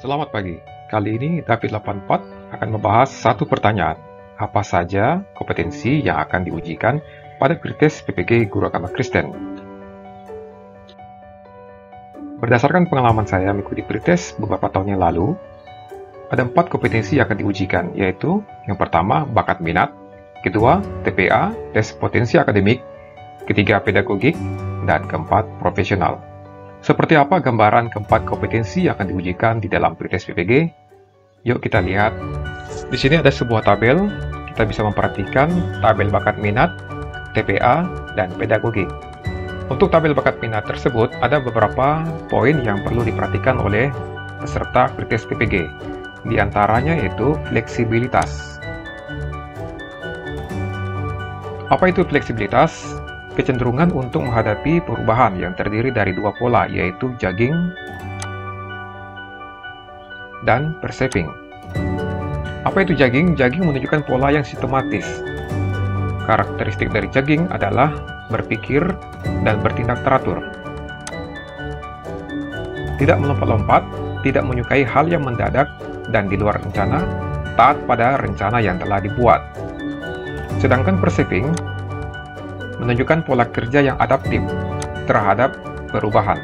Selamat pagi. Kali ini David 84 akan membahas satu pertanyaan. Apa saja kompetensi yang akan diujikan pada pretest PPG Guru Agama Kristen? Berdasarkan pengalaman saya mengikuti pretest beberapa tahun yang lalu, ada 4 kompetensi yang akan diujikan, yaitu yang pertama, bakat minat, kedua, TPA, tes potensi akademik, ketiga, pedagogik, dan keempat, profesional. Seperti apa gambaran keempat kompetensi yang akan diujikan di dalam pretest PPG? Yuk kita lihat. Di sini ada sebuah tabel. Kita bisa memperhatikan tabel bakat minat, TPA, dan pedagogik. Untuk tabel bakat minat tersebut, ada beberapa poin yang perlu diperhatikan oleh peserta pretest PPG. Di antaranya yaitu fleksibilitas. Apa itu fleksibilitas? Kecenderungan untuk menghadapi perubahan yang terdiri dari dua pola, yaitu jogging dan perceiving. Apa itu jogging? Jogging menunjukkan pola yang sistematis. Karakteristik dari jogging adalah berpikir dan bertindak teratur. Tidak melompat-lompat, tidak menyukai hal yang mendadak dan di luar rencana, taat pada rencana yang telah dibuat. Sedangkan perceiving menunjukkan pola kerja yang adaptif terhadap perubahan.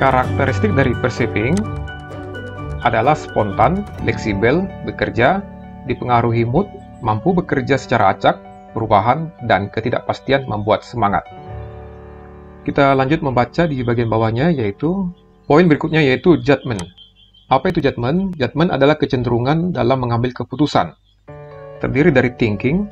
Karakteristik dari perceiving adalah spontan, fleksibel, bekerja, dipengaruhi mood, mampu bekerja secara acak, perubahan, dan ketidakpastian membuat semangat. Kita lanjut membaca di bagian bawahnya, yaitu poin berikutnya yaitu judgment. Apa itu judgment? Judgment adalah kecenderungan dalam mengambil keputusan. Terdiri dari thinking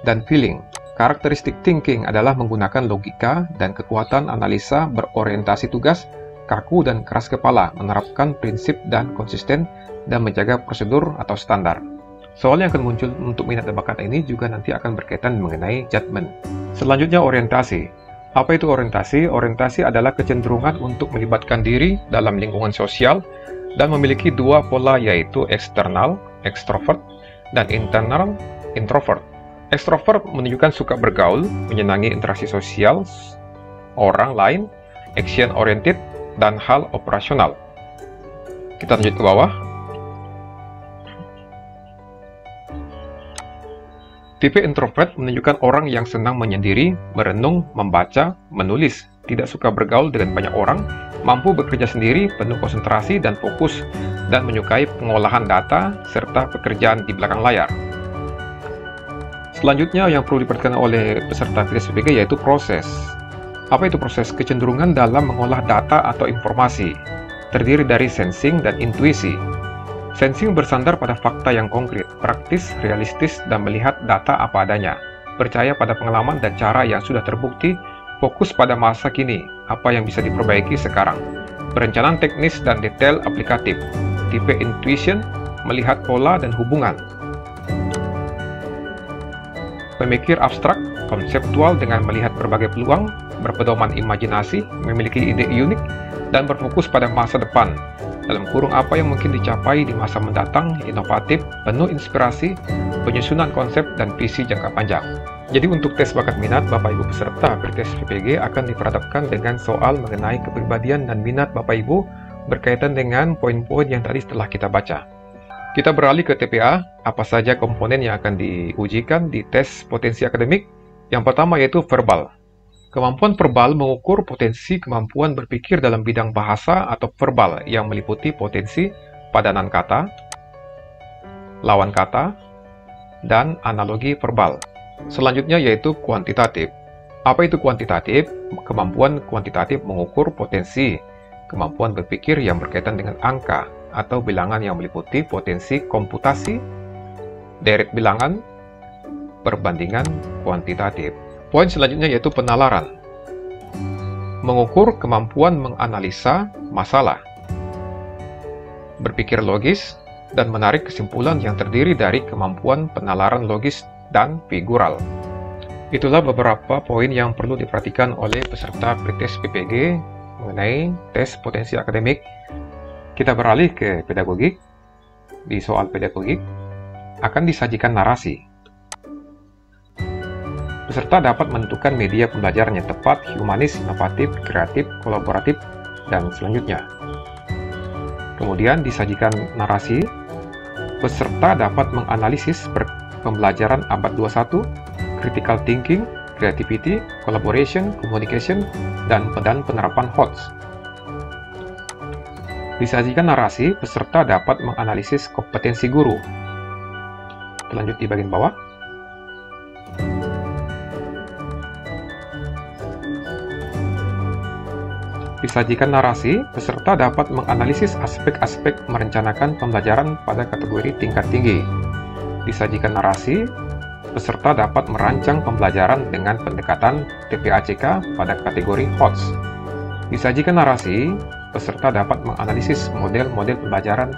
dan feeling. Karakteristik thinking adalah menggunakan logika dan kekuatan analisa, berorientasi tugas, kaku dan keras kepala, menerapkan prinsip dan konsisten, dan menjaga prosedur atau standar. Soal yang akan muncul untuk minat dan bakat ini juga nanti akan berkaitan mengenai judgment. Selanjutnya orientasi. Apa itu orientasi? Orientasi adalah kecenderungan untuk melibatkan diri dalam lingkungan sosial dan memiliki dua pola, yaitu eksternal, extrovert, dan internal, introvert. Extrovert menunjukkan suka bergaul, menyenangi interaksi sosial orang lain, action oriented, dan hal operasional. Kita lanjut ke bawah. Tipe introvert menunjukkan orang yang senang menyendiri, merenung, membaca, menulis, tidak suka bergaul dengan banyak orang, mampu bekerja sendiri, penuh konsentrasi dan fokus, dan menyukai pengolahan data serta pekerjaan di belakang layar. Selanjutnya yang perlu diperhatikan oleh peserta pretest PPG yaitu proses. Apa itu proses? Kecenderungan dalam mengolah data atau informasi. Terdiri dari sensing dan intuisi. Sensing bersandar pada fakta yang konkret, praktis, realistis, dan melihat data apa adanya. Percaya pada pengalaman dan cara yang sudah terbukti, fokus pada masa kini, apa yang bisa diperbaiki sekarang. Perencanaan teknis dan detail aplikatif. Tipe intuition, melihat pola dan hubungan. Pemikir abstrak, konseptual dengan melihat berbagai peluang, berpedoman imajinasi, memiliki ide unik, dan berfokus pada masa depan. Dalam kurung apa yang mungkin dicapai di masa mendatang, inovatif, penuh inspirasi, penyusunan konsep, dan visi jangka panjang. Jadi untuk tes bakat minat, Bapak Ibu peserta pretest PPG akan diperhadapkan dengan soal mengenai kepribadian dan minat Bapak Ibu berkaitan dengan poin-poin yang tadi setelah kita baca. Kita beralih ke TPA, apa saja komponen yang akan diujikan di tes potensi akademik. Yang pertama yaitu verbal. Kemampuan verbal mengukur potensi kemampuan berpikir dalam bidang bahasa atau verbal yang meliputi potensi padanan kata, lawan kata, dan analogi verbal. Selanjutnya yaitu kuantitatif. Apa itu kuantitatif? Kemampuan kuantitatif mengukur potensi kemampuan berpikir yang berkaitan dengan angka atau bilangan yang meliputi potensi komputasi, deret bilangan, perbandingan kuantitatif. Poin selanjutnya yaitu penalaran. Mengukur kemampuan menganalisa masalah, berpikir logis, dan menarik kesimpulan yang terdiri dari kemampuan penalaran logis dan figural. Itulah beberapa poin yang perlu diperhatikan oleh peserta pretest PPG mengenai tes potensi akademik. Kita beralih ke pedagogik. Di soal pedagogik akan disajikan narasi. Peserta dapat menentukan media pembelajaran yang tepat, humanis, inovatif, kreatif, kolaboratif, dan selanjutnya. Kemudian disajikan narasi, peserta dapat menganalisis pembelajaran abad 21, critical thinking, creativity, collaboration, communication, dan penerapan HOTS. Disajikan narasi, peserta dapat menganalisis kompetensi guru. Lanjut di bagian bawah. Disajikan narasi, peserta dapat menganalisis aspek-aspek merencanakan pembelajaran pada kategori tingkat tinggi. Disajikan narasi, peserta dapat merancang pembelajaran dengan pendekatan TPACK pada kategori HOTS. Disajikan narasi, peserta dapat menganalisis model-model pembelajaran,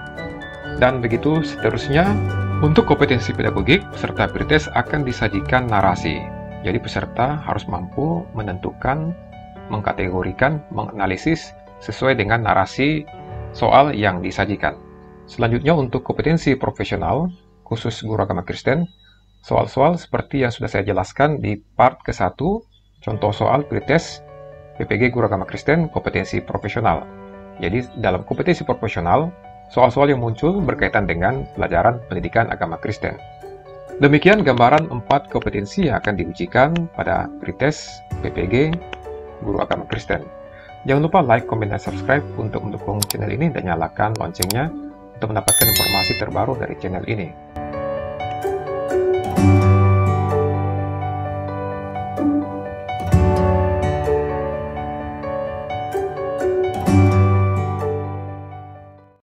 dan begitu seterusnya. Untuk kompetensi pedagogik, peserta pretest akan disajikan narasi. Jadi peserta harus mampu menentukan, mengkategorikan, menganalisis sesuai dengan narasi soal yang disajikan. Selanjutnya untuk kompetensi profesional, khusus guru agama Kristen, soal-soal seperti yang sudah saya jelaskan di part ke-1, contoh soal pretest PPG Guru Agama Kristen kompetensi profesional. Jadi dalam kompetensi profesional, soal-soal yang muncul berkaitan dengan pelajaran pendidikan agama Kristen. Demikian gambaran 4 kompetensi yang akan diujikan pada pretest PPG Guru Agama Kristen. Jangan lupa like, komen, dan subscribe untuk mendukung channel ini dan nyalakan loncengnya untuk mendapatkan informasi terbaru dari channel ini.